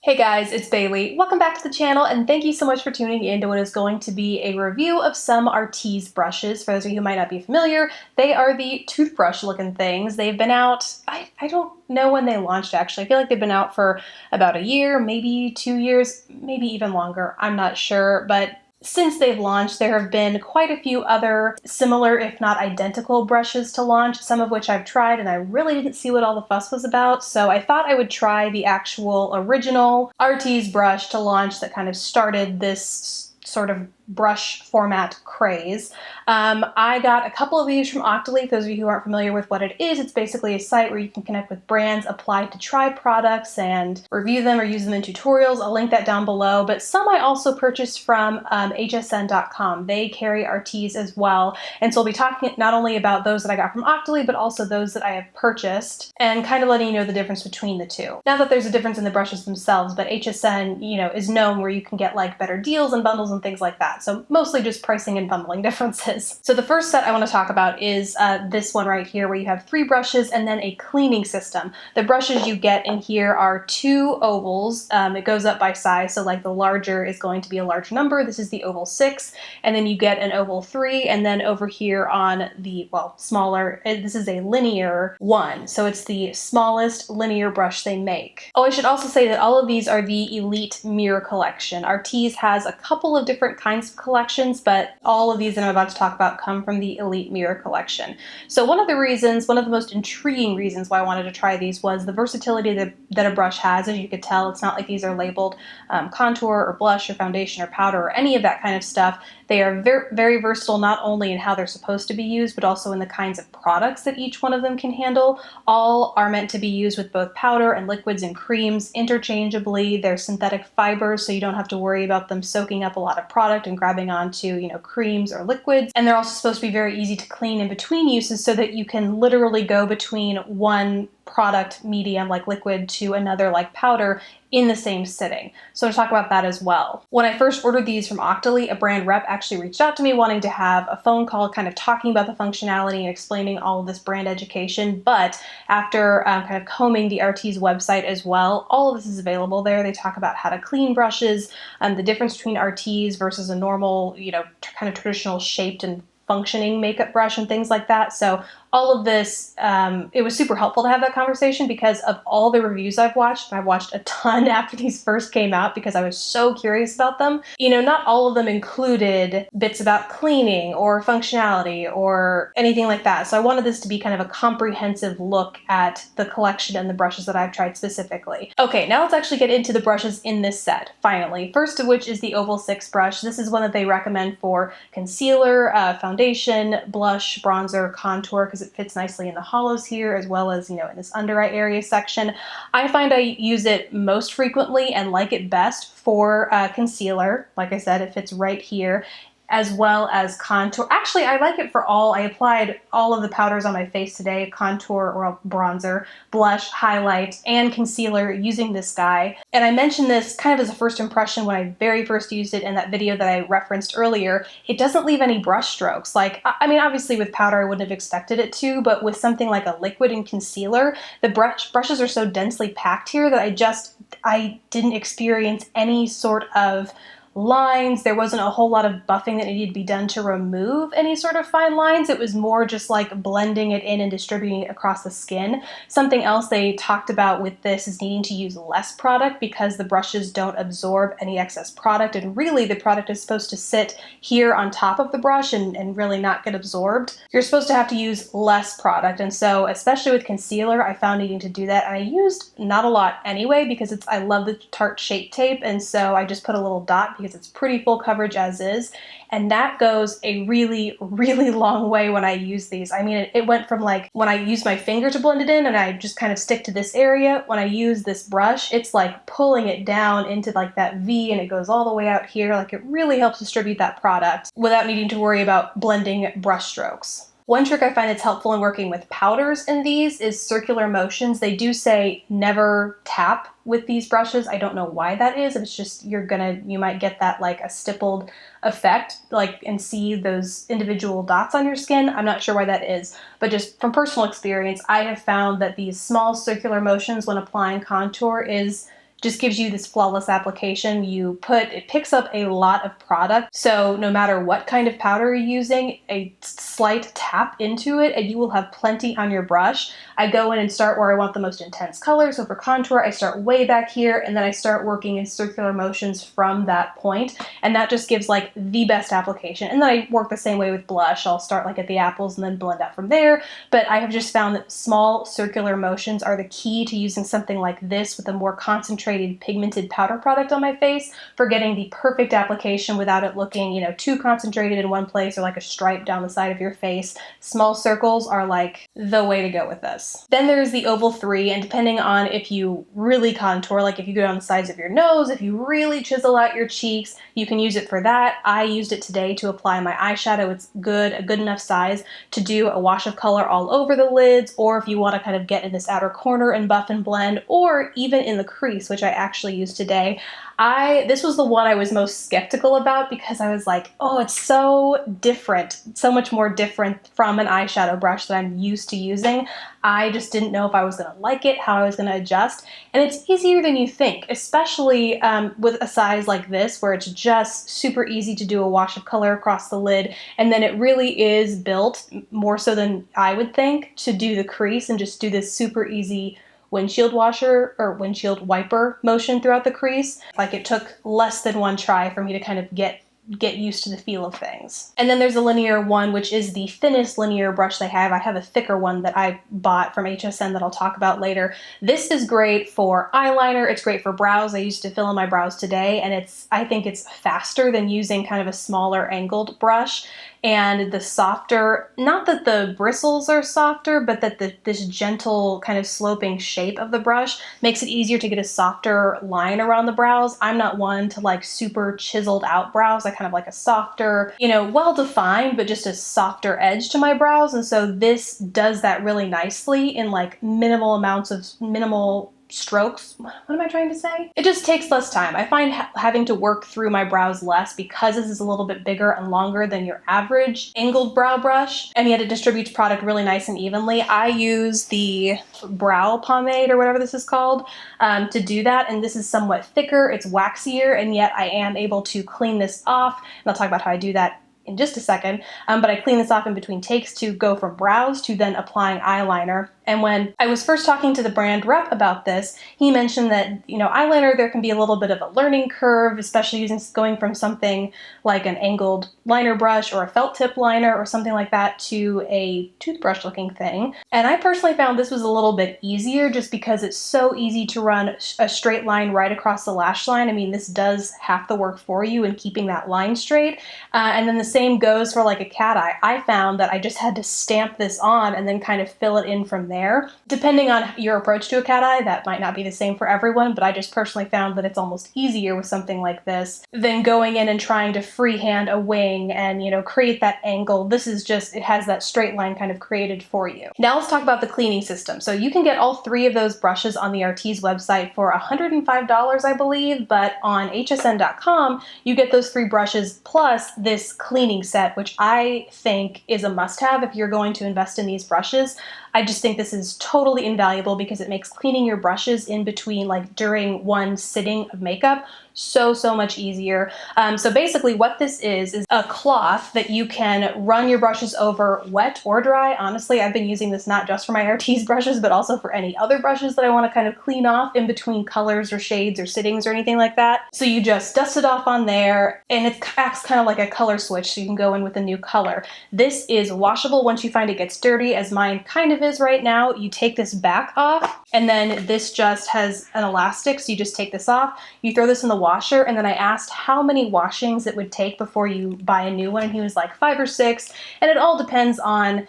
Hey guys, it's Bailey. Welcome back to the channel and thank you so much for tuning in to what is going to be a review of some Artis brushes. For those of you who might not be familiar, they are the toothbrush looking things. They've been out, I don't know when they launched actually. I feel like they've been out for about a year, maybe 2 years, maybe even longer. I'm not sure, but since they've launched, there have been quite a few other similar, if not identical, brushes to launch, some of which I've tried and I really didn't see what all the fuss was about, so I thought I would try the actual original Artis brush to launch that kind of started this sort of brush format craze. I got a couple of these from Octoly. For those of you who aren't familiar with what it is, it's basically a site where you can connect with brands, apply to try products, and review them or use them in tutorials. I'll link that down below, but some I also purchased from hsn.com. They carry Artis as well, and so I'll be talking not only about those that I got from Octoly, but also those that I have purchased, and kind of letting you know the difference between the two. Not that there's a difference in the brushes themselves, but HSN, is known where you can get like better deals and bundles and things like that. So mostly just pricing and bundling differences. So the first set I want to talk about is this one right here, where you have 3 brushes and then a cleaning system. The brushes you get in here are 2 ovals. It goes up by size, so like the larger is going to be a large number. This is the oval 6, and then you get an oval 3, and then over here on the, smaller, this is a linear 1. So it's the smallest linear brush they make. Oh, I should also say that all of these are the Elite Mirror Collection. Artis has a couple of different kinds of collections, but all of these that I'm about to talk about come from the Elite Mirror Collection. So one of the most intriguing reasons why I wanted to try these was the versatility that a brush has. As you could tell, it's not like these are labeled contour or blush or foundation or powder or any of that kind of stuff. They are very, very versatile, not only in how they're supposed to be used, but also in the kinds of products that each one of them can handle. All are meant to be used with both powder and liquids and creams interchangeably. They're synthetic fibers, so you don't have to worry about them soaking up a lot of product and grabbing onto, creams or liquids. And they're also supposed to be very easy to clean in between uses so that you can literally go between one product medium like liquid to another like powder in the same sitting. So I'll talk about that as well. When I first ordered these from Octoly, a brand rep actually reached out to me wanting to have a phone call kind of talking about the functionality and explaining all of this brand education, but after kind of combing the Artis website as well, all of this is available there. They talk about how to clean brushes, the difference between Artis versus a normal, kind of traditional shaped and functioning makeup brush and things like that. So all of this, it was super helpful to have that conversation because of all the reviews I've watched, and I've watched a ton after these first came out because I was so curious about them. Not all of them included bits about cleaning or functionality or anything like that. So I wanted this to be kind of a comprehensive look at the collection and the brushes that I've tried specifically. Okay, now let's actually get into the brushes in this set, finally. First of which is the Oval 6 brush. This is one that they recommend for concealer, foundation, blush, bronzer, contour, because it fits nicely in the hollows here, as well as, in this under eye area section. I find I use it most frequently and like it best for concealer. Like I said, it fits right here, as well as contour. Actually, I like it for all. I applied all of the powders on my face today, contour or bronzer, blush, highlight, and concealer using this guy. And I mentioned this kind of as a first impression when I very first used it in that video that I referenced earlier. It doesn't leave any brush strokes. Like, I mean, obviously with powder I wouldn't have expected it to, but with something like a liquid and concealer, the brushes are so densely packed here that I didn't experience any sort of lines. There wasn't a whole lot of buffing that needed to be done to remove any sort of fine lines. It was more just like blending it in and distributing it across the skin. Something else they talked about with this is needing to use less product because the brushes don't absorb any excess product, and really the product is supposed to sit here on top of the brush and really not get absorbed. You're supposed to have to use less product, and so especially with concealer I found needing to do that, and I used not a lot anyway because I love the Tarte Shape Tape, and so I just put a little dot because it's pretty full coverage as is, and that goes a really, really long way when I use these. I mean, it went from like when I use my finger to blend it in and I just kind of stick to this area. When I use this brush, it's like pulling it down into like that V, and it goes all the way out here. Like, it really helps distribute that product without needing to worry about blending brush strokes. One trick I find that's helpful in working with powders in these is circular motions. They do say never tap with these brushes. I don't know why that is. It's just you might get that like a stippled effect, like, and see those individual dots on your skin. I'm not sure why that is, but just from personal experience, I have found that these small circular motions when applying contour is just gives you this flawless application. It picks up a lot of product, so no matter what kind of powder you're using, a slight tap into it and you will have plenty on your brush. I go in and start where I want the most intense color. So for contour, I start way back here and then I start working in circular motions from that point, and that just gives like the best application. And then I work the same way with blush. I'll start like at the apples and then blend out from there, but I have just found that small circular motions are the key to using something like this with a more concentrated pigmented powder product on my face for getting the perfect application without it looking, too concentrated in one place or like a stripe down the side of your face. Small circles are like the way to go with this. Then there's the Oval 3, and depending on if you really contour, like if you go down the sides of your nose, if you really chisel out your cheeks, you can use it for that. I used it today to apply my eyeshadow. It's a good enough size to do a wash of color all over the lids, or if you want to kind of get in this outer corner and buff and blend, or even in the crease, which I actually used today. This was the one I was most skeptical about because I was like, oh, it's so different, so much more different from an eyeshadow brush that I'm used to using. I just didn't know if I was going to like it, how I was going to adjust, and it's easier than you think, especially with a size like this where it's just super easy to do a wash of color across the lid, and then it really is built, more so than I would think, to do the crease and just do this super easy windshield washer or windshield wiper motion throughout the crease. Like it took less than one try for me to kind of get used to the feel of things. And then there's a linear one, which is the thinnest linear brush they have. I have a thicker one that I bought from HSN that I'll talk about later. This is great for eyeliner. It's great for brows. I used to fill in my brows today, and I think it's faster than using kind of a smaller angled brush. And the softer, not that the bristles are softer, but that this gentle kind of sloping shape of the brush makes it easier to get a softer line around the brows. I'm not one to like super chiseled out brows. I kind of like a softer, well-defined, but just a softer edge to my brows. And so this does that really nicely in like minimal strokes. What am I trying to say? It just takes less time. I find having to work through my brows less because this is a little bit bigger and longer than your average angled brow brush, and yet it distributes product really nice and evenly. I use the brow pomade or whatever this is called to do that, and this is somewhat thicker, it's waxier, and yet I am able to clean this off, and I'll talk about how I do that in just a second, but I clean this off in between takes to go from brows to then applying eyeliner. And when I was first talking to the brand rep about this, he mentioned that, eyeliner, there can be a little bit of a learning curve, especially going from something like an angled liner brush or a felt tip liner or something like that to a toothbrush looking thing. And I personally found this was a little bit easier just because it's so easy to run a straight line right across the lash line. I mean, this does half the work for you in keeping that line straight. And then the same goes for like a cat eye. I found that I just had to stamp this on and then kind of fill it in from there. Depending on your approach to a cat eye, that might not be the same for everyone, but I just personally found that it's almost easier with something like this than going in and trying to freehand a wing and, create that angle. This is just, it has that straight line kind of created for you. Now let's talk about the cleaning system. So you can get all three of those brushes on the Artis website for $105, I believe, but on hsn.com, you get those three brushes plus this cleaning set, which I think is a must-have if you're going to invest in these brushes. I just think this is totally invaluable because it makes cleaning your brushes in between, like during one sitting of makeup, so much easier. So basically what this is a cloth that you can run your brushes over, wet or dry. Honestly, I've been using this not just for my Artis brushes, but also for any other brushes that I want to kind of clean off in between colors or shades or sittings or anything like that. So you just dust it off on there, and it acts kind of like a color switch, so you can go in with a new color. This is washable once you find it gets dirty, as mine kind of is right now. You take this back off, and then this just has an elastic, so you just take this off, you throw this in the washer, and then I asked how many washings it would take before you buy a new one, and he was like 5 or 6, and it all depends on,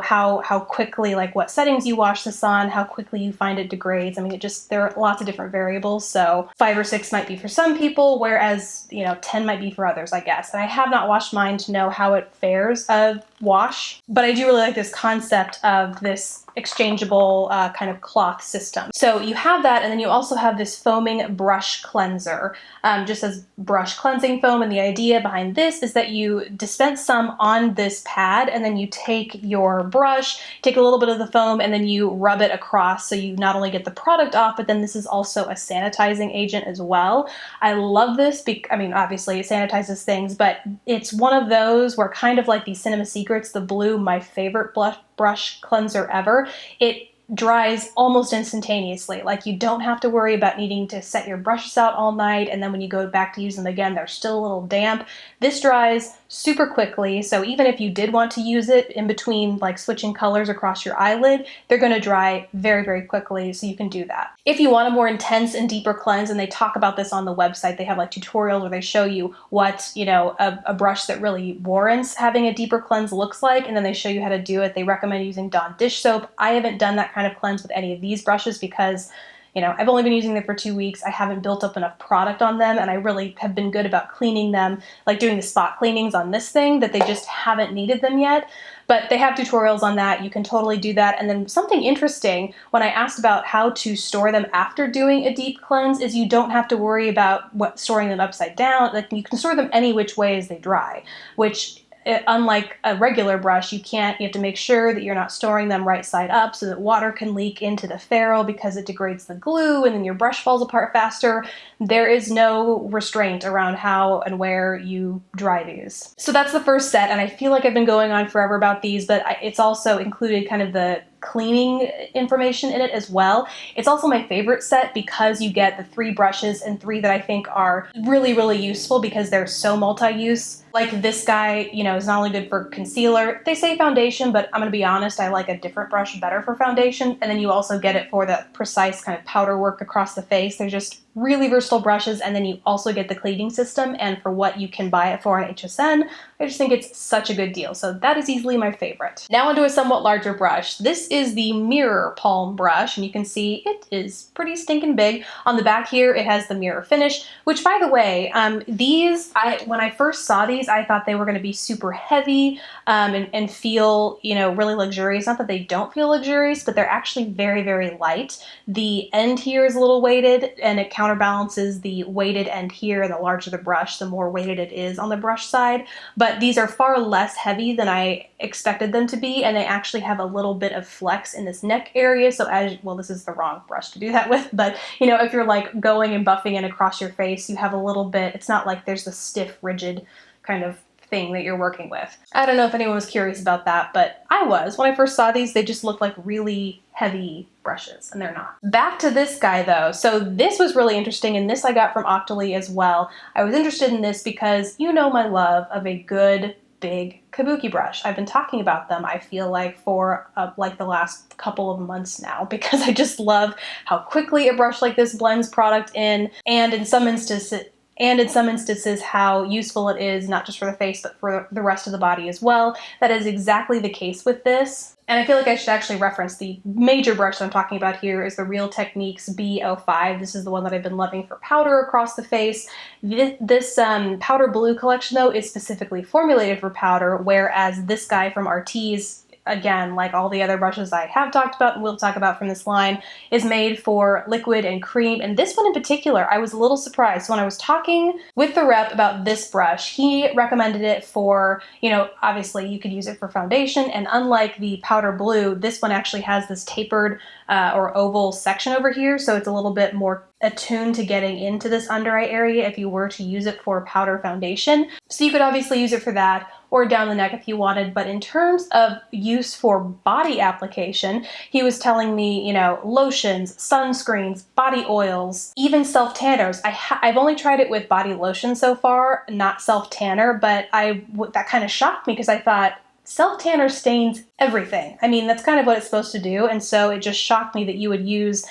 how quickly, like what settings you wash this on, how quickly you find it degrades. I mean, there are lots of different variables, so 5 or 6 might be for some people, whereas, 10 might be for others, I guess. And I have not washed mine to know how it fares a wash, but I do really like this concept of this exchangeable kind of cloth system. So you have that, and then you also have this foaming brush cleanser, just as brush cleansing foam. And the idea behind this is that you dispense some on this pad, and then you take your brush, take a little bit of the foam, and then you rub it across, so you not only get the product off, but then this is also a sanitizing agent as well. I love this because, I mean, obviously it sanitizes things, but it's one of those where, kind of like the Cinema Secrets, the blue, my favorite brush cleanser ever, it dries almost instantaneously. Like, you don't have to worry about needing to set your brushes out all night, and then when you go back to use them again, they're still a little damp. This dries super quickly, so even if you did want to use it in between, like switching colors across your eyelid, they're going to dry very, very quickly, so you can do that. If you want a more intense and deeper cleanse, and they talk about this on the website, they have like tutorials where they show you what, you know, a brush that really warrants having a deeper cleanse looks like, and then they show you how to do it. They recommend using Dawn dish soap. I haven't done that kind of cleanse with any of these brushes because, you know, I've only been using them for 2 weeks. I haven't built up enough product on them, and I really have been good about cleaning them, like doing the spot cleanings on this thing, that they just haven't needed them yet. But they have tutorials on that. You can totally do that. And then something interesting, when I asked about how to store them after doing a deep cleanse, is you don't have to worry about storing them upside down. Like, you can store them any which way as they dry, which, unlike a regular brush, you have to make sure that you're not storing them right side up so that water can leak into the ferrule because it degrades the glue and then your brush falls apart faster. There is no restraint around how and where you dry these. So that's the first set, and I feel like I've been going on forever about these, but it's also included kind of the cleaning information in it as well. It's also my favorite set because you get the 3 brushes, and 3 that I think are really, really useful because they're so multi-use. Like this guy, you know, is not only good for concealer. They say foundation, but I'm gonna be honest, I like a different brush better for foundation. And then you also get it for the precise kind of powder work across the face. They're just really versatile brushes, and then you also get the cleaning system, and for what you can buy it for on HSN, I just think it's such a good deal. So that is easily my favorite. Now onto a somewhat larger brush. This is the Mirror Palm brush, and you can see it is pretty stinking big. On the back here, it has the mirror finish, which, by the way, when I first saw these, I thought they were gonna be super heavy and feel, you know, really luxurious. Not that they don't feel luxurious, but they're actually very, very light. The end here is a little weighted, and it counterbalances the weighted end here, and the larger the brush, the more weighted it is on the brush side. But these are far less heavy than I expected them to be, and they actually have a little bit of flex in this neck area. So this is the wrong brush to do that with, but you know, if you're like going and buffing it across your face, you have a little bit, it's not like there's the stiff, rigid kind of thing that you're working with. I don't know if anyone was curious about that, but I was. When I first saw these, they just looked like really heavy brushes, and they're not. Back to this guy though. So this was really interesting, and this I got from Octoly as well. I was interested in this because you know my love of a good big kabuki brush. I've been talking about them, I feel like, for like the last couple of months now, because I just love how quickly a brush like this blends product in, and in some instances how useful it is, not just for the face, but for the rest of the body as well. That is exactly the case with this. And I feel like I should actually reference the major brush that I'm talking about here is the Real Techniques B05. This is the one that I've been loving for powder across the face. This powder blue collection, though, is specifically formulated for powder, whereas this guy from Artis, again, like all the other brushes I have talked about and will talk about from this line, is made for liquid and cream. And this one in particular, I was a little surprised. When I was talking with the rep about this brush, he recommended it for, you know, obviously you could use it for foundation, and unlike the powder blue, this one actually has this tapered or oval section over here, so it's a little bit more attuned to getting into this under eye area if you were to use it for powder foundation. So you could obviously use it for that, or down the neck if you wanted. But in terms of use for body application, he was telling me, you know, lotions, sunscreens, body oils, even self-tanners. I've only tried it with body lotion so far, not self-tanner, but that kind of shocked me because I thought, self-tanner stains everything. I mean, that's kind of what it's supposed to do, and so it just shocked me that you would use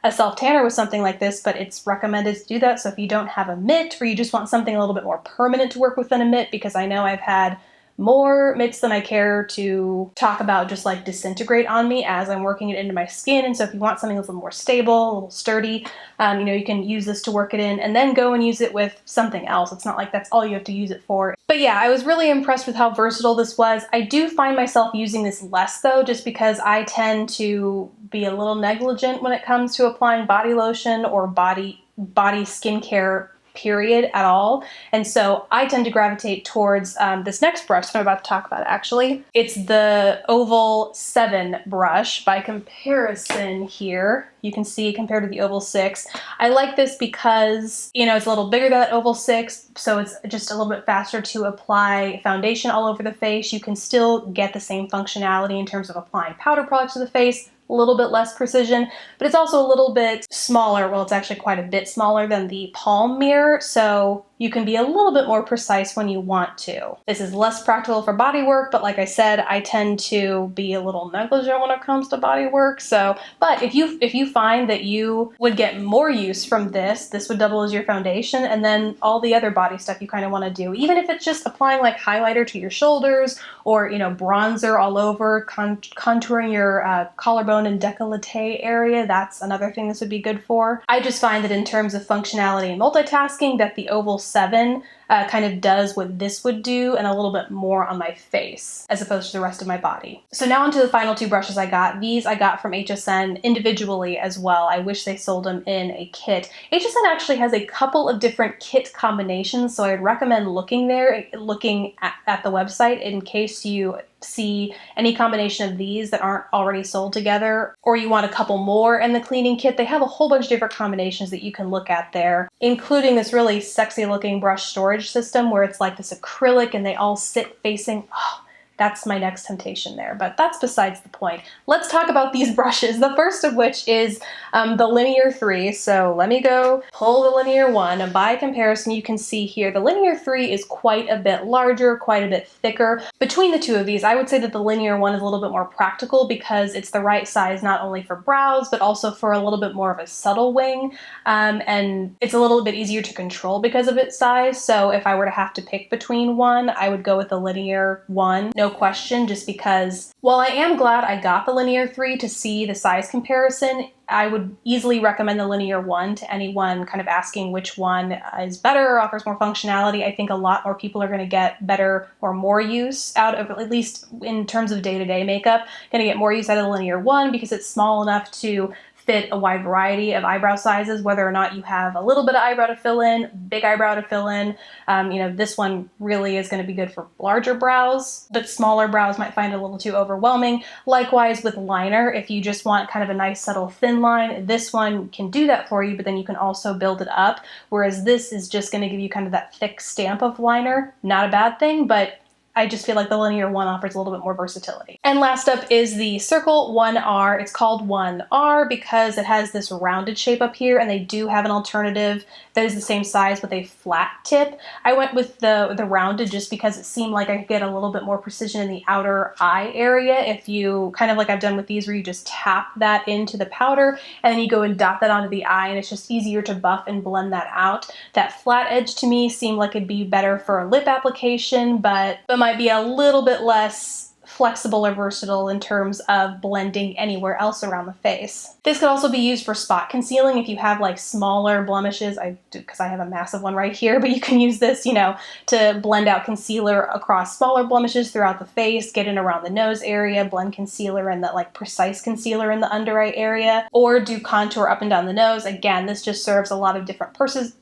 a self-tanner with something like this, but it's recommended to do that. So if you don't have a mitt, or you just want something a little bit more permanent to work with than a mitt, because I know I've had more mitts than I care to talk about just like disintegrate on me as I'm working it into my skin. And so if you want something that's a little more stable, a little sturdy, you know, you can use this to work it in and then go and use it with something else. It's not like that's all you have to use it for. But yeah, I was really impressed with how versatile this was. I do find myself using this less though, just because I tend to be a little negligent when it comes to applying body lotion or body skincare period at all. And so I tend to gravitate towards this next brush that I'm about to talk about actually. It's the Oval 7 brush. By comparison here, you can see compared to the Oval 6. I like this because, you know, it's a little bigger than that Oval 6, so it's just a little bit faster to apply foundation all over the face. You can still get the same functionality in terms of applying powder products to the face, a little bit less precision, but it's also a little bit smaller. Well, it's actually quite a bit smaller than the Palme mirror, so you can be a little bit more precise when you want to. This is less practical for body work, but like I said, I tend to be a little negligent when it comes to body work. So, but if you find that you would get more use from this would double as your foundation, and then all the other body stuff you kind of want to do, even if it's just applying like highlighter to your shoulders or, you know, bronzer all over, contouring your collarbone and décolleté area, that's another thing this would be good for. I just find that in terms of functionality and multitasking, that the Oval 7 kind of does what this would do and a little bit more on my face as opposed to the rest of my body. So now onto the final two brushes I got. These I got from HSN individually as well. I wish they sold them in a kit. HSN actually has a couple of different kit combinations, so I'd recommend looking at the website in case you see any combination of these that aren't already sold together, or you want a couple more in the cleaning kit. They have a whole bunch of different combinations that you can look at there, including this really sexy looking brush storage system where it's like this acrylic and they all sit facing. Oh, that's my next temptation there, but that's besides the point. Let's talk about these brushes. The first of which is the Linear 3. So let me go pull the Linear 1. And by comparison, you can see here the Linear 3 is quite a bit larger, quite a bit thicker. Between the two of these, I would say that the Linear 1 is a little bit more practical because it's the right size not only for brows, but also for a little bit more of a subtle wing. And it's a little bit easier to control because of its size. So if I were to have to pick between one, I would go with the Linear 1. No question, just because while I am glad I got the Linear 3 to see the size comparison, I would easily recommend the Linear 1 to anyone kind of asking which one is better or offers more functionality. I think a lot more people are going to get better or more use out of, at least in terms of day-to-day makeup, going to get more use out of the Linear 1 because it's small enough to fit a wide variety of eyebrow sizes, whether or not you have a little bit of eyebrow to fill in, big eyebrow to fill in. You know, this one really is going to be good for larger brows, but smaller brows might find it a little too overwhelming. Likewise with liner, if you just want kind of a nice subtle thin line, this one can do that for you, but then you can also build it up, whereas this is just going to give you kind of that thick stamp of liner. Not a bad thing, but I just feel like the Linear 1 offers a little bit more versatility. And last up is the Circle 1R. It's called 1R because it has this rounded shape up here, and they do have an alternative that is the same size with a flat tip. I went with the rounded just because it seemed like I could get a little bit more precision in the outer eye area if you, kind of like I've done with these, where you just tap that into the powder and then you go and dot that onto the eye, and it's just easier to buff and blend that out. That flat edge to me seemed like it'd be better for a lip application, but might be a little bit less flexible or versatile in terms of blending anywhere else around the face. This could also be used for spot concealing if you have like smaller blemishes. I do, because I have a massive one right here, but you can use this, you know, to blend out concealer across smaller blemishes throughout the face, get in around the nose area, blend concealer and that like precise concealer in the under eye area, or do contour up and down the nose. Again, this just serves a lot of different purposes,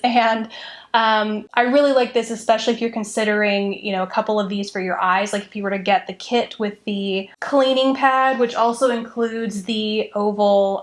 and I really like this, especially if you're considering, you know, a couple of these for your eyes. Like if you were to get the kit with the cleaning pad, which also includes the Oval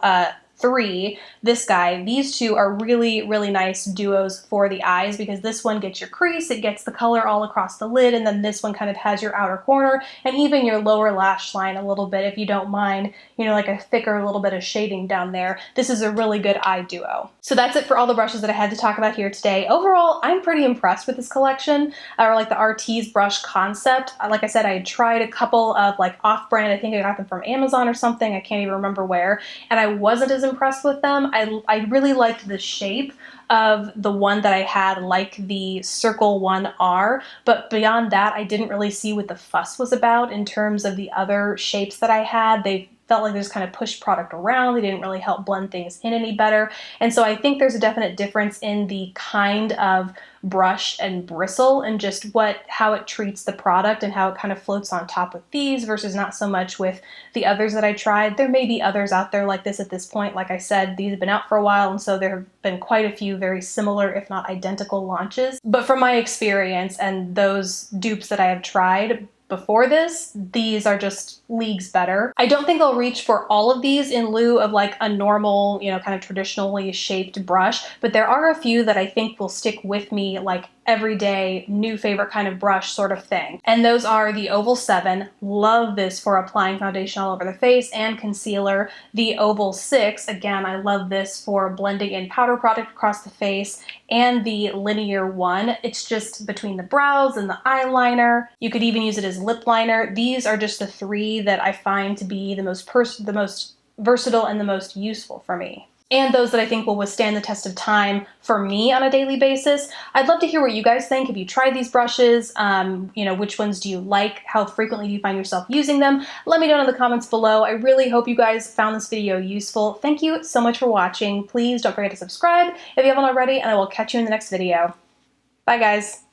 3, this guy, these two are really, really nice duos for the eyes because this one gets your crease, it gets the color all across the lid, and then this one kind of has your outer corner and even your lower lash line a little bit if you don't mind, you know, like a thicker little bit of shading down there. This is a really good eye duo. So that's it for all the brushes that I had to talk about here today. Overall, I'm pretty impressed with this collection, or like the Artis brush concept. Like I said, I had tried a couple of like off-brand, I think I got them from Amazon or something, I can't even remember where, and I wasn't as impressed with them. I really liked the shape of the one that I had, like the Circle 1R, but beyond that, I didn't really see what the fuss was about in terms of the other shapes that I had. They've felt like they just kind of pushed product around. They didn't really help blend things in any better. And so I think there's a definite difference in the kind of brush and bristle and just how it treats the product and how it kind of floats on top with these versus not so much with the others that I tried. There may be others out there like this at this point. Like I said, these have been out for a while, and so there have been quite a few very similar, if not identical, launches. But from my experience and those dupes that I have tried before this, these are just leagues better. I don't think I'll reach for all of these in lieu of like a normal, you know, kind of traditionally shaped brush, but there are a few that I think will stick with me like everyday new favorite kind of brush sort of thing. And those are the Oval 7. Love this for applying foundation all over the face and concealer. The Oval 6, again, I love this for blending in powder product across the face. And the Linear 1, it's just between the brows and the eyeliner. You could even use it as lip liner. These are just the three that I find to be the most versatile and the most useful for me. And those that I think will withstand the test of time for me on a daily basis. I'd love to hear what you guys think. Have you tried these brushes? You know, which ones do you like? How frequently do you find yourself using them? Let me know in the comments below. I really hope you guys found this video useful. Thank you so much for watching. Please don't forget to subscribe if you haven't already, and I will catch you in the next video. Bye, guys.